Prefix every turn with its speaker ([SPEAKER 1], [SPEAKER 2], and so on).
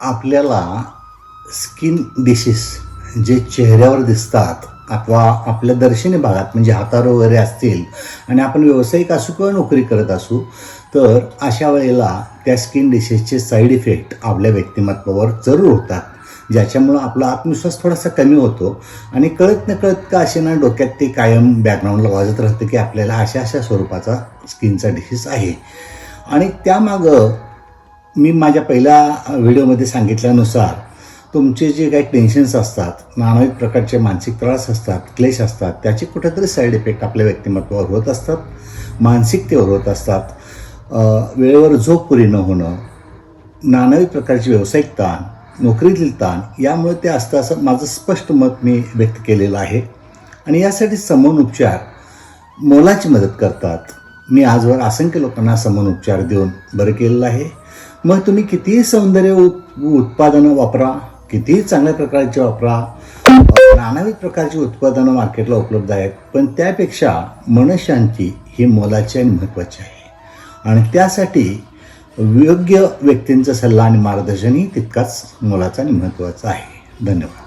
[SPEAKER 1] आपल्याला skin disease जे चेहऱ्यावर दिसतात अथवा आपल्या दर्शनी भागात म्हणजे हातावर वगैरे असतील आणि आपण व्यावसायिक असू किंवा नोकरी करत असू तर अशा वेळेला त्या स्किन डिसीजचे साईड इफेक्ट आपल्या व्यक्तिमत्वावर जरूर होतात, ज्याच्यामुळं आपला आत्मविश्वास थोडासा कमी होतो आणि कळत नकळत का असे ना डोक्यात ते कायम बॅकग्राऊंडला वाजत राहतं की आपल्याला अशा अशा स्वरूपाचा स्किनचा डिसीज आहे. आणि त्यामागं मी माझ्या पहिल्या व्हिडिओमध्ये सांगितल्यानुसार तुमचे जे काही टेन्शन्स असतात, नानाविध प्रकारचे मानसिक त्रास असतात, क्लेश असतात, त्याचे कुठेतरी साईड इफेक्ट आपल्या व्यक्तिमत्वावर होत असतात, मानसिकतेवर होत असतात. वेळेवर झोप पुरी न होणं, नानाविध प्रकारचे व्यावसायिक ताण, नोकरीतील ताण यामुळे ते असतं असं माझं स्पष्ट मत मी व्यक्त केलेलं आहे. आणि यासाठी समूह उपचार मोलाची मदत करतात. मी आजवर असंख्य लोकांना समूह उपचार देऊन बरं केलेलं आहे. मग तुम्ही कितीही सौंदर्य उत्पादनं वापरा, कितीही चांगल्या प्रकारचे वापरा, नानाविध प्रकारची उत्पादनं मार्केटला उपलब्ध आहेत, पण त्यापेक्षा मनशांती ही मोलाची आणि महत्त्वाची आहे. आणि त्यासाठी योग्य व्यक्तींचा सल्ला आणि मार्गदर्शनही तितकाच मोलाचा आणि महत्त्वाचा आहे. धन्यवाद.